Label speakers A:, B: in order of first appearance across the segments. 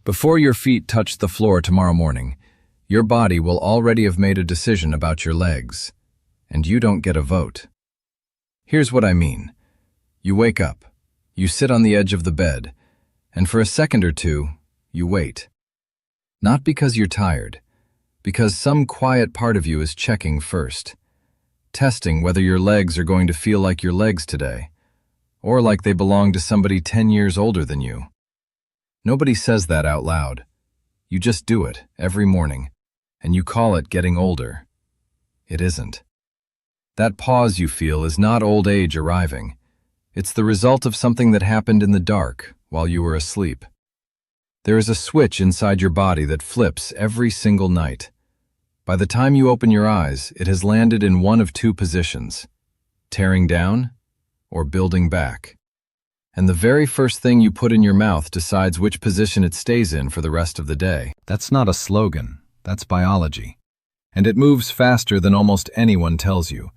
A: Before your feet touch the floor tomorrow morning, your body will already have made a decision about your legs, and you don't get a vote. Here's what I mean. You wake up, you sit on the edge of the bed, and for a second or two, you wait. Not because you're tired, because some quiet part of you is checking first, testing whether your legs are going to feel like your legs today, or like they belong to somebody 10 years older than you. Nobody says that out loud. You just do it every morning, and you call it getting older. It isn't. That pause you feel is not old age arriving. It's the result of something that happened in the dark while you were asleep. There is a switch inside your body that flips every single night. By the time you open your eyes, it has landed in one of two positions: tearing down or building back. And the very first thing you put in your mouth decides which position it stays in for the rest of the day. That's not a slogan, that's biology. And it moves faster than almost anyone tells you.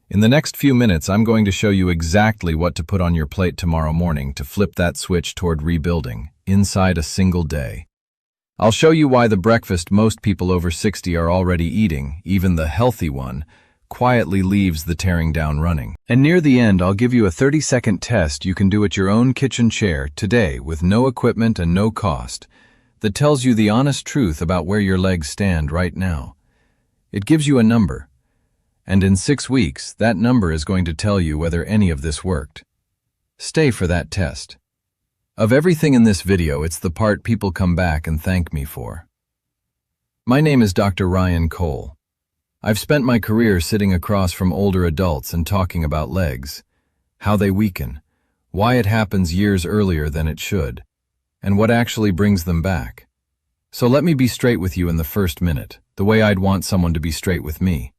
A: In the next few minutes, I'm going to show you exactly what to put on your plate tomorrow morning to flip that switch toward rebuilding, inside a single day. I'll show you why the breakfast most people over 60 are already eating, even the healthy one, quietly leaves the tearing down running. And near the end, I'll give you a 30-second test you can do at your own kitchen chair today with no equipment and no cost that tells you the honest truth about where your legs stand right now. It gives you a number, and in 6 weeks, that number is going to tell you whether any of this worked. Stay for that test. Of everything in this video, it's the part people come back and thank me for. My name is Dr. Ryan Cole. I've spent my career sitting across from older adults and talking about legs, how they weaken, why it happens years earlier than it should, and what actually brings them back. So let me be straight with you in the first minute, the way I'd want someone to be straight with me.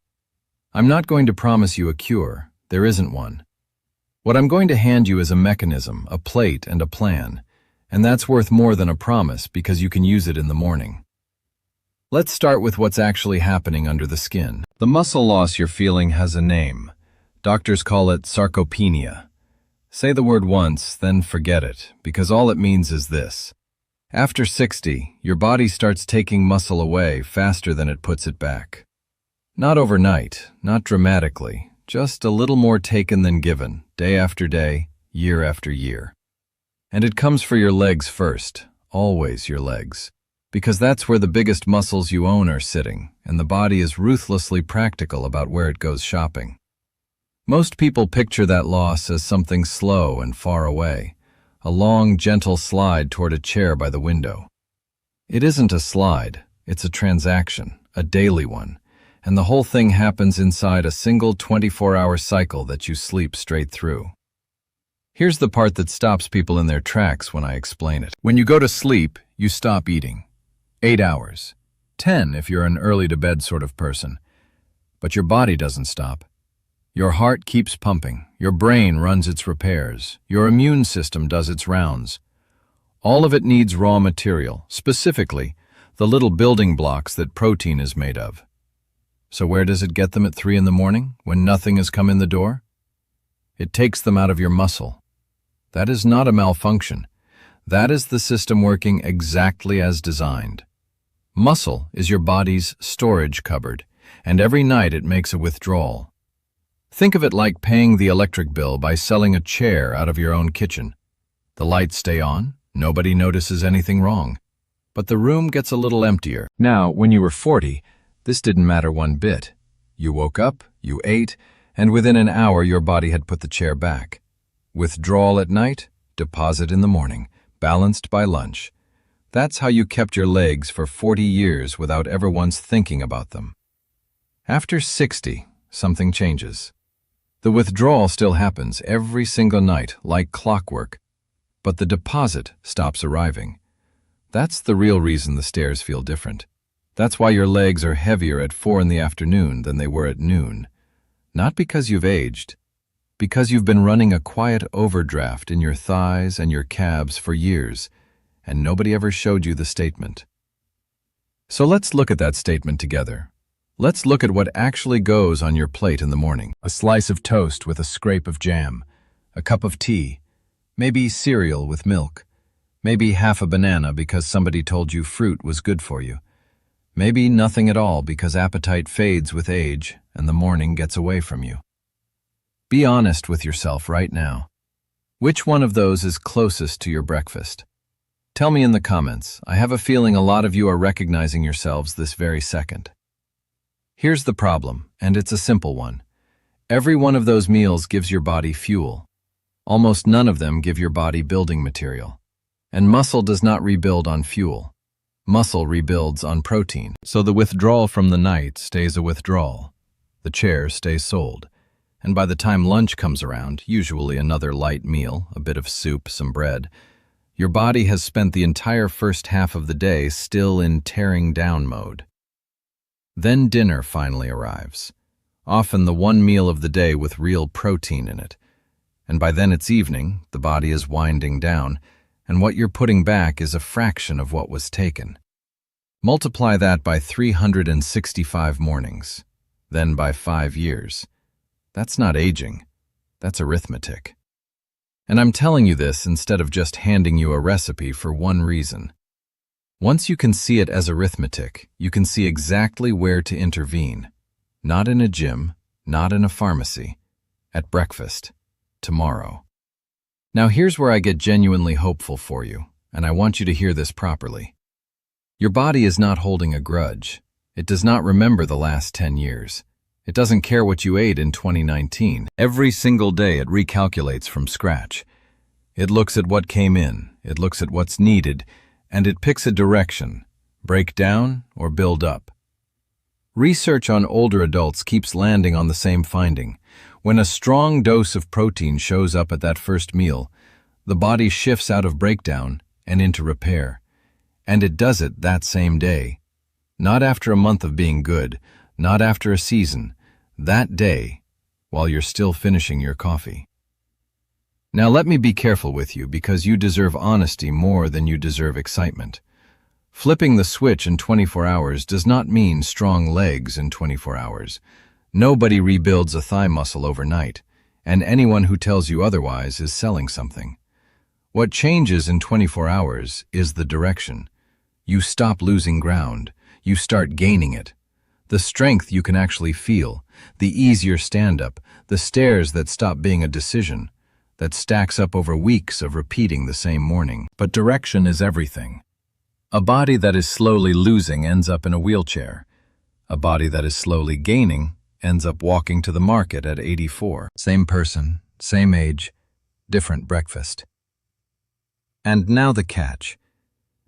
A: I'm not going to promise you a cure. There isn't one. What I'm going to hand you is a mechanism, a plate, and a plan, and that's worth more than a promise because you can use it in the morning. Let's start with what's actually happening under the skin. The muscle loss you're feeling has a name. Doctors call it sarcopenia. Say the word once, then forget it, because all it means is this. After 60, your body starts taking muscle away faster than it puts it back. Not overnight, not dramatically, just a little more taken than given, day after day, year after year. And it comes for your legs first, always your legs. Because that's where the biggest muscles you own are sitting, and the body is ruthlessly practical about where it goes shopping. Most people picture that loss as something slow and far away, a long, gentle slide toward a chair by the window. It isn't a slide, it's a transaction, a daily one, and the whole thing happens inside a single 24-hour cycle that you sleep straight through. Here's the part that stops people in their tracks when I explain it. When you go to sleep, you stop eating. 8 hours. 10 if you're an early-to-bed sort of person. But your body doesn't stop. Your heart keeps pumping. Your brain runs its repairs. Your immune system does its rounds. All of it needs raw material, specifically the little building blocks that protein is made of. So where does it get them at 3 in the morning, when nothing has come in the door? It takes them out of your muscle. That is not a malfunction. That is the system working exactly as designed. Muscle is your body's storage cupboard, and every night it makes a withdrawal. Think of it like paying the electric bill by selling a chair out of your own kitchen. The lights stay on, nobody notices anything wrong, but the room gets a little emptier. Now, when you were 40, this didn't matter one bit. You woke up, you ate, and within an hour your body had put the chair back. Withdrawal at night, deposit in the morning, balanced by lunch. That's how you kept your legs for 40 years without ever once thinking about them. After 60, something changes. The withdrawal still happens every single night, like clockwork, but the deposit stops arriving. That's the real reason the stairs feel different. That's why your legs are heavier at 4 in the afternoon than they were at noon. Not because you've aged, because you've been running a quiet overdraft in your thighs and your calves for years, and nobody ever showed you the statement. So let's look at that statement together. Let's look at what actually goes on your plate in the morning. A slice of toast with a scrape of jam, a cup of tea, maybe cereal with milk, Maybe half a banana because somebody told you fruit was good for you. Maybe nothing at all because appetite fades with age and the morning gets away from you. Be honest with yourself right now. Which one of those is closest to your breakfast? Tell me in the comments. I have a feeling a lot of you are recognizing yourselves this very second. Here's the problem, and it's a simple one. Every one of those meals gives your body fuel. Almost none of them give your body building material. And muscle does not rebuild on fuel. Muscle rebuilds on protein. So the withdrawal from the night stays a withdrawal. The chair stays sold. And by the time lunch comes around, usually another light meal, a bit of soup, some bread, your body has spent the entire first half of the day still in tearing down mode. Then dinner finally arrives. Often the one meal of the day with real protein in it. And by then it's evening, the body is winding down, and what you're putting back is a fraction of what was taken. Multiply that by 365 mornings, then by 5 years. That's not aging, that's arithmetic. And I'm telling you this instead of just handing you a recipe for one reason. Once you can see it as arithmetic, you can see exactly where to intervene. Not in a gym, not in a pharmacy, at breakfast, tomorrow. Now here's where I get genuinely hopeful for you, and I want you to hear this properly. Your body is not holding a grudge. It does not remember the last 10 years. It doesn't care what you ate in 2019. Every single day it recalculates from scratch. It looks at what came in, it looks at what's needed, and it picks a direction, break down or build up. Research on older adults keeps landing on the same finding. When a strong dose of protein shows up at that first meal, the body shifts out of breakdown and into repair. And it does it that same day. Not after a month of being good, not after a season, that day, while you're still finishing your coffee. Now let me be careful with you because you deserve honesty more than you deserve excitement. Flipping the switch in 24 hours does not mean strong legs in 24 hours. Nobody rebuilds a thigh muscle overnight, and anyone who tells you otherwise is selling something. What changes in 24 hours is the direction. You stop losing ground, you start gaining it. The strength you can actually feel, the easier stand-up, the stairs that stop being a decision, that stacks up over weeks of repeating the same morning. But direction is everything. A body that is slowly losing ends up in a wheelchair. A body that is slowly gaining ends up walking to the market at 84. Same person, same age, different breakfast. And now the catch.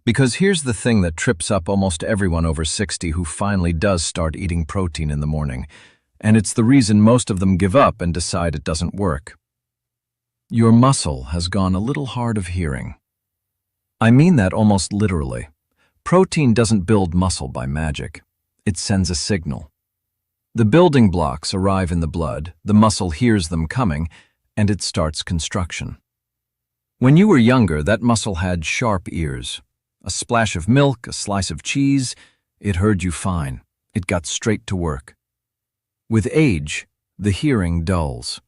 A: Because here's the thing that trips up almost everyone over 60 who finally does start eating protein in the morning, and it's the reason most of them give up and decide it doesn't work. Your muscle has gone a little hard of hearing. I mean that almost literally. Protein doesn't build muscle by magic. It sends a signal. The building blocks arrive in the blood, the muscle hears them coming, and it starts construction. When you were younger, that muscle had sharp ears. A splash of milk, a slice of cheese, it heard you fine. It got straight to work. With age, the hearing dulls.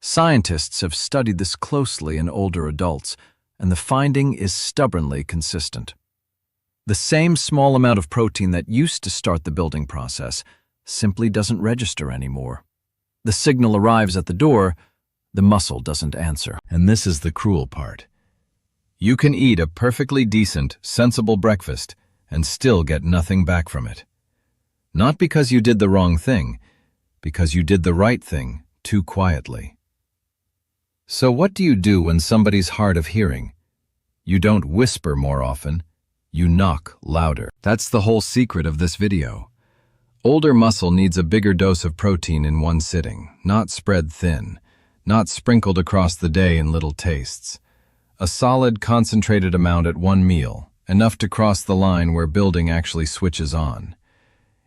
A: Scientists have studied this closely in older adults, and the finding is stubbornly consistent. The same small amount of protein that used to start the building process simply doesn't register anymore. The signal arrives at the door, the muscle doesn't answer. And this is the cruel part. You can eat a perfectly decent, sensible breakfast and still get nothing back from it. Not because you did the wrong thing, because you did the right thing too quietly. So what do you do when somebody's hard of hearing? You don't whisper more often, you knock louder. That's the whole secret of this video. Older muscle needs a bigger dose of protein in one sitting, not spread thin, not sprinkled across the day in little tastes. A solid, concentrated amount at one meal, enough to cross the line where building actually switches on.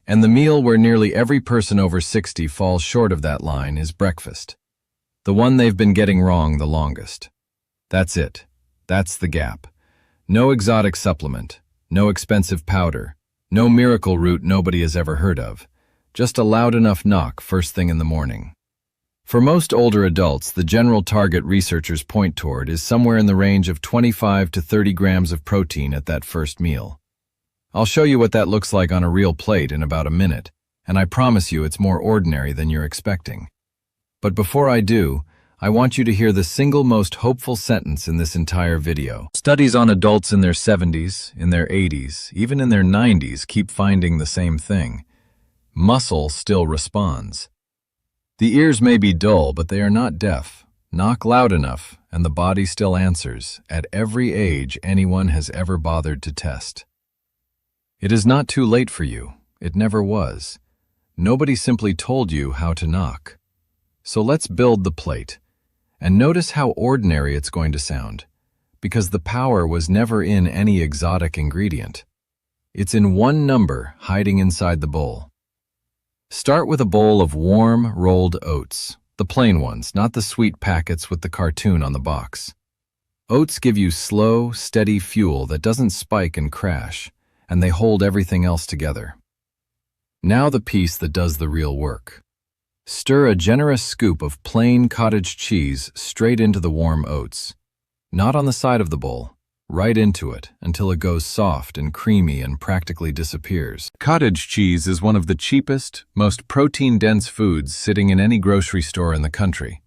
A: And the meal where nearly every person over 60 falls short of that line is breakfast. The one they've been getting wrong the longest. That's it. That's the gap. No exotic supplement, no expensive powder, no miracle root nobody has ever heard of. Just a loud enough knock first thing in the morning. For most older adults, the general target researchers point toward is somewhere in the range of 25 to 30 grams of protein at that first meal. I'll show you what that looks like on a real plate in about a minute, and I promise you it's more ordinary than you're expecting. But before I do, I want you to hear the single most hopeful sentence in this entire video. Studies on adults in their 70s, in their 80s, even in their 90s keep finding the same thing. Muscle still responds. The ears may be dull, but they are not deaf. Knock loud enough, and the body still answers, at every age anyone has ever bothered to test. It is not too late for you. It never was. Nobody simply told you how to knock. So let's build the plate. And notice how ordinary it's going to sound, because the power was never in any exotic ingredient. It's in one number hiding inside the bowl. Start with a bowl of warm, rolled oats, the plain ones, not the sweet packets with the cartoon on the box. Oats give you slow, steady fuel that doesn't spike and crash, and they hold everything else together. Now the piece that does the real work. Stir a generous scoop of plain cottage cheese straight into the warm oats. Not on the side of the bowl, right into it until it goes soft and creamy and practically disappears. Cottage cheese is one of the cheapest, most protein-dense foods sitting in any grocery store in the country.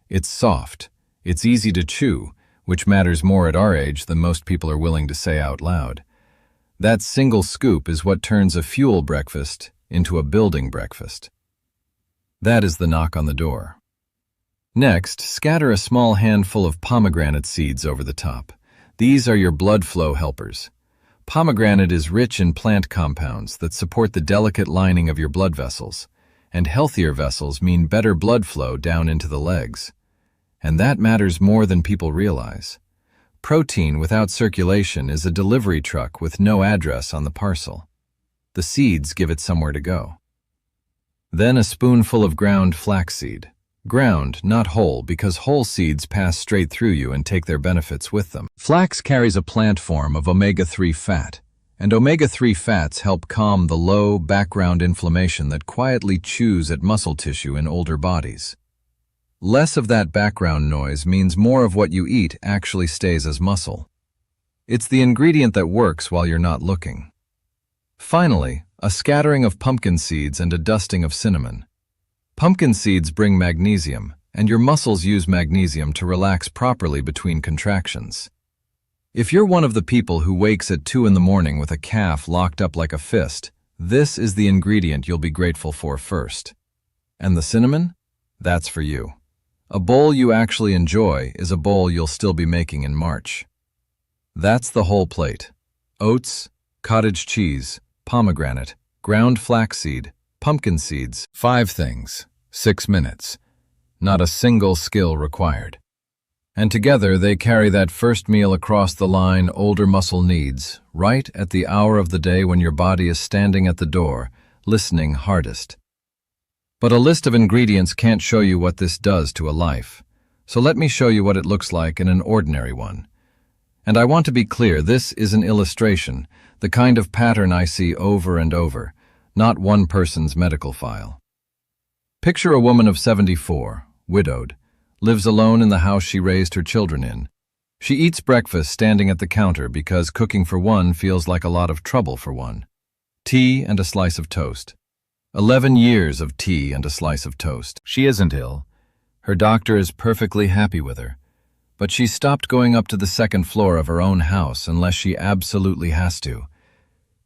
A: It's soft, it's easy to chew, which matters more at our age than most people are willing to say out loud. That single scoop is what turns a fuel breakfast into a building breakfast. That is the knock on the door. Next, scatter a small handful of pomegranate seeds over the top. These are your blood flow helpers. Pomegranate is rich in plant compounds that support the delicate lining of your blood vessels, and healthier vessels mean better blood flow down into the legs. And that matters more than people realize. Protein without circulation is a delivery truck with no address on the parcel. The seeds give it somewhere to go. Then a spoonful of ground flaxseed. Ground, not whole, because whole seeds pass straight through you and take their benefits with them. Flax carries a plant form of omega-3 fat, and omega-3 fats help calm the low, background inflammation that quietly chews at muscle tissue in older bodies. Less of that background noise means more of what you eat actually stays as muscle. It's the ingredient that works while you're not looking. Finally, a scattering of pumpkin seeds and a dusting of cinnamon. Pumpkin seeds bring magnesium, and your muscles use magnesium to relax properly between contractions. If you're one of the people who wakes at 2 in the morning with a calf locked up like a fist, this is the ingredient you'll be grateful for first. And the cinnamon? That's for you. A bowl you actually enjoy is a bowl you'll still be making in March. That's the whole plate. Oats, cottage cheese, pomegranate, ground flaxseed, pumpkin seeds. 5 things, 6 minutes. Not a single skill required. And together they carry that first meal across the line older muscle needs, right at the hour of the day when your body is standing at the door, listening hardest. But a list of ingredients can't show you what this does to a life. So let me show you what it looks like in an ordinary one. And I want to be clear, this is an illustration, the kind of pattern I see over and over, not one person's medical file. Picture a woman of 74, widowed, lives alone in the house she raised her children in. She eats breakfast standing at the counter because cooking for one feels like a lot of trouble for one. Tea and a slice of toast. 11 years of tea and a slice of toast. She isn't ill. Her doctor is perfectly happy with her. But she's stopped going up to the second floor of her own house unless she absolutely has to.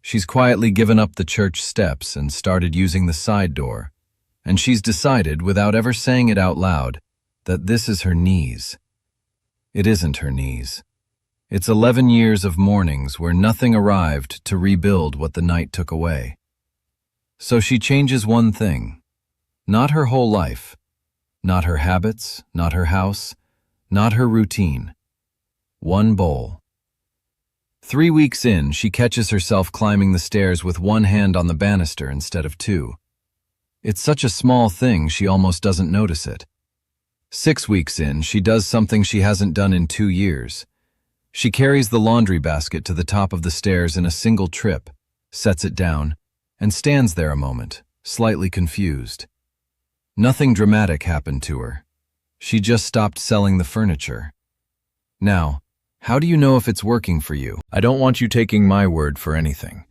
A: She's quietly given up the church steps and started using the side door. And she's decided, without ever saying it out loud, that this is her knees. It isn't her knees. It's 11 years of mornings where nothing arrived to rebuild what the night took away. So she changes one thing. Not her whole life. Not her habits, not her house, not her routine. One bowl. 3 weeks in, she catches herself climbing the stairs with one hand on the banister instead of 2. It's such a small thing she almost doesn't notice it. 6 weeks in, she does something she hasn't done in 2 years. She carries the laundry basket to the top of the stairs in a single trip, sets it down, and stands there a moment, slightly confused. Nothing dramatic happened to her. She just stopped selling the furniture. Now, how do you know if it's working for you? I don't want you taking my word for anything.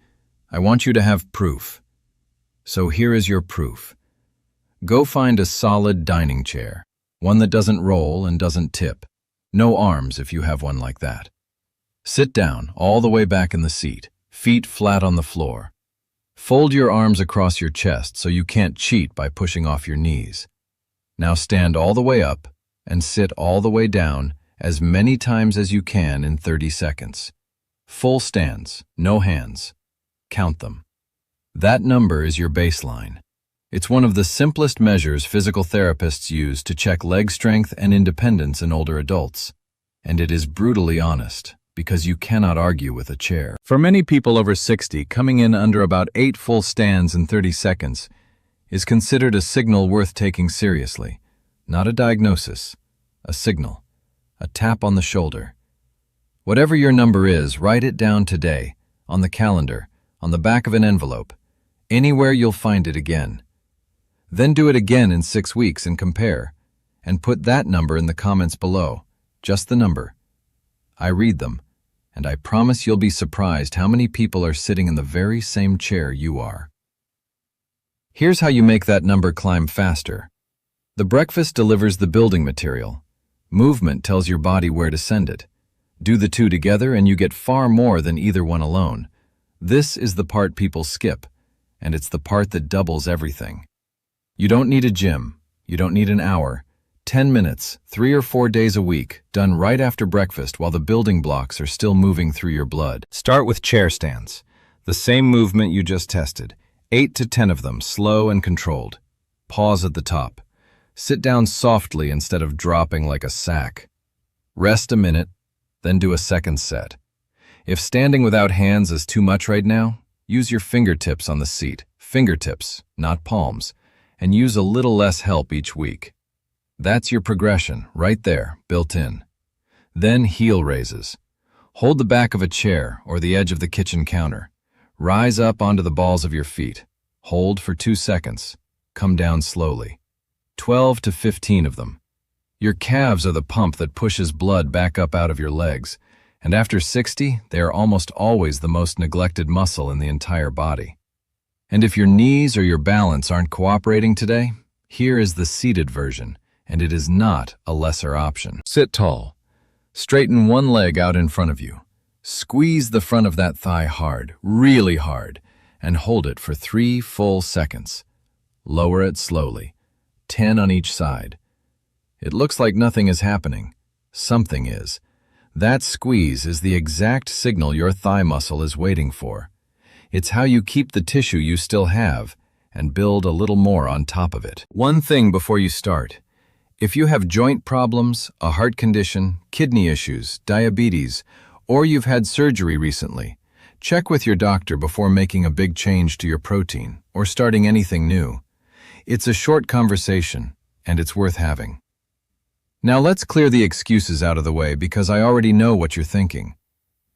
A: I want you to have proof. So here is your proof. Go find a solid dining chair, one that doesn't roll and doesn't tip. No arms if you have one like that. Sit down, all the way back in the seat, feet flat on the floor. Fold your arms across your chest so you can't cheat by pushing off your knees. Now stand all the way up and sit all the way down as many times as you can in 30 seconds. Full stands, no hands. Count them. That number is your baseline. It's one of the simplest measures physical therapists use to check leg strength and independence in older adults. And it is brutally honest, because you cannot argue with a chair. For many people over 60, coming in under about 8 full stands in 30 seconds is considered a signal worth taking seriously. Not a diagnosis, a signal, a tap on the shoulder. Whatever your number is, write it down today, on the calendar, on the back of an envelope, anywhere you'll find it again. Then do it again in 6 weeks and compare, and put that number in the comments below, just the number. I read them, and I promise you'll be surprised how many people are sitting in the very same chair you are. Here's how you make that number climb faster. The breakfast delivers the building material. Movement tells your body where to send it. Do the two together and you get far more than either one alone. This is the part people skip, and it's the part that doubles everything. You don't need a gym. You don't need an hour. 10 minutes, 3 or 4 days a week, done right after breakfast while the building blocks are still moving through your blood. Start with chair stands. The same movement you just tested. 8 to 10 of them, slow and controlled. Pause at the top. Sit down softly instead of dropping like a sack. Rest a minute, then do a second set. If standing without hands is too much right now, use your fingertips on the seat. Fingertips, not palms, and use a little less help each week. That's your progression, right there, built in. Then heel raises. Hold the back of a chair or the edge of the kitchen counter. Rise up onto the balls of your feet. Hold for 2 seconds. Come down slowly. 12 to 15 of them. Your calves are the pump that pushes blood back up out of your legs, and after 60, they are almost always the most neglected muscle in the entire body. And if your knees or your balance aren't cooperating today, here is the seated version, and it is not a lesser option. Sit tall. Straighten one leg out in front of you. Squeeze the front of that thigh hard, really hard, and hold it for 3 full seconds. Lower it slowly, 10 on each side. It looks like nothing is happening. Something is. That squeeze is the exact signal your thigh muscle is waiting for. It's how you keep the tissue you still have and build a little more on top of it. One thing before you start. If you have joint problems, a heart condition, kidney issues, diabetes, or you've had surgery recently, check with your doctor before making a big change to your protein or starting anything new. It's a short conversation, and it's worth having. Now let's clear the excuses out of the way because I already know what you're thinking.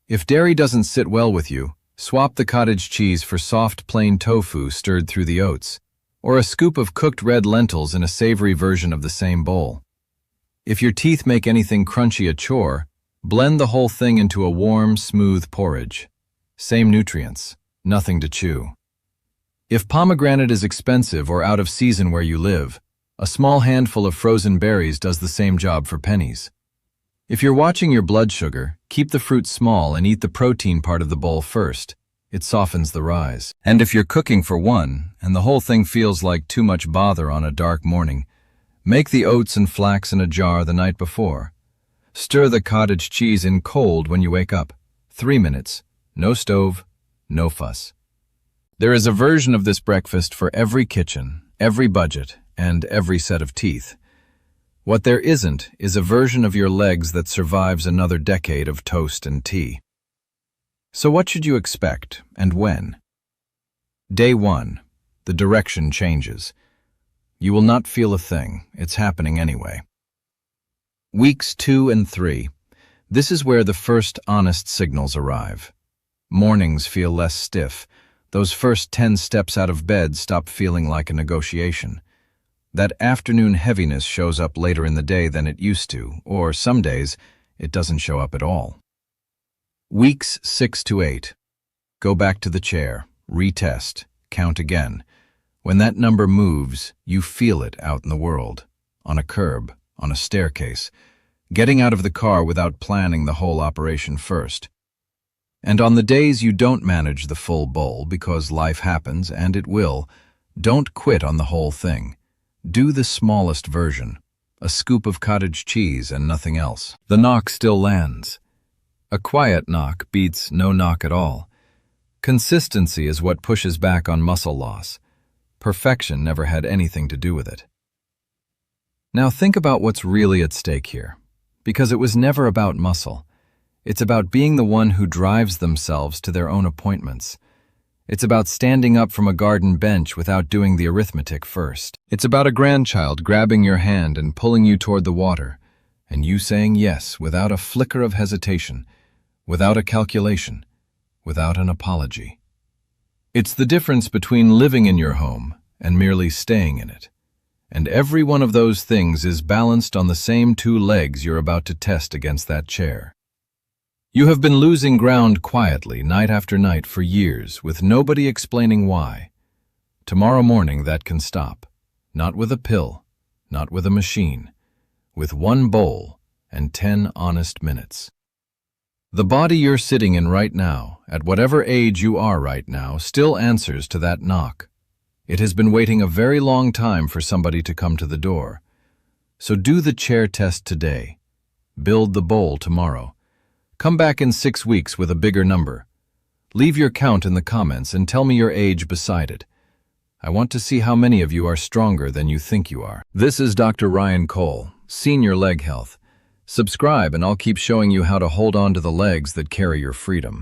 A: If dairy doesn't sit well with you, swap the cottage cheese for soft plain tofu stirred through the oats, or a scoop of cooked red lentils in a savory version of the same bowl. If your teeth make anything crunchy a chore, blend the whole thing into a warm, smooth porridge. Same nutrients, nothing to chew. If pomegranate is expensive or out of season where you live, a small handful of frozen berries does the same job for pennies. If you're watching your blood sugar, keep the fruit small and eat the protein part of the bowl first. It softens the rise. And if you're cooking for one, and the whole thing feels like too much bother on a dark morning, make the oats and flax in a jar the night before. Stir the cottage cheese in cold when you wake up. 3 minutes. No stove, no fuss. There is a version of this breakfast for every kitchen, every budget, and every set of teeth. What there isn't is a version of your legs that survives another decade of toast and tea. So what should you expect, and when? Day 1. The direction changes. You will not feel a thing. It's happening anyway. Weeks 2 and 3. This is where the first honest signals arrive. Mornings feel less stiff. Those first 10 steps out of bed stop feeling like a negotiation. That afternoon heaviness shows up later in the day than it used to, or some days, it doesn't show up at all. Weeks 6 to 8. Go back to the chair, retest, count again. When that number moves, you feel it out in the world, on a curb, on a staircase, getting out of the car without planning the whole operation first. And on the days you don't manage the full bowl because life happens, and it will, don't quit on the whole thing. Do the smallest version, a scoop of cottage cheese and nothing else. The knock still lands. A quiet knock beats no knock at all. Consistency is what pushes back on muscle loss. Perfection never had anything to do with it. Now think about what's really at stake here, because it was never about muscle. It's about being the one who drives themselves to their own appointments. It's about standing up from a garden bench without doing the arithmetic first. It's about a grandchild grabbing your hand and pulling you toward the water, and you saying yes without a flicker of hesitation, without a calculation, without an apology. It's the difference between living in your home and merely staying in it. And every one of those things is balanced on the same two legs you're about to test against that chair. You have been losing ground quietly, night after night, for years, with nobody explaining why. Tomorrow morning that can stop. Not with a pill, not with a machine, with one bowl and 10 honest minutes. The body you're sitting in right now, at whatever age you are right now, still answers to that knock. It has been waiting a very long time for somebody to come to the door. So do the chair test today. Build the bowl tomorrow. Come back in 6 weeks with a bigger number. Leave your count in the comments and tell me your age beside it. I want to see how many of you are stronger than you think you are. This is Dr. Ryan Cole, Senior Leg Health. Subscribe and I'll keep showing you how to hold on to the legs that carry your freedom.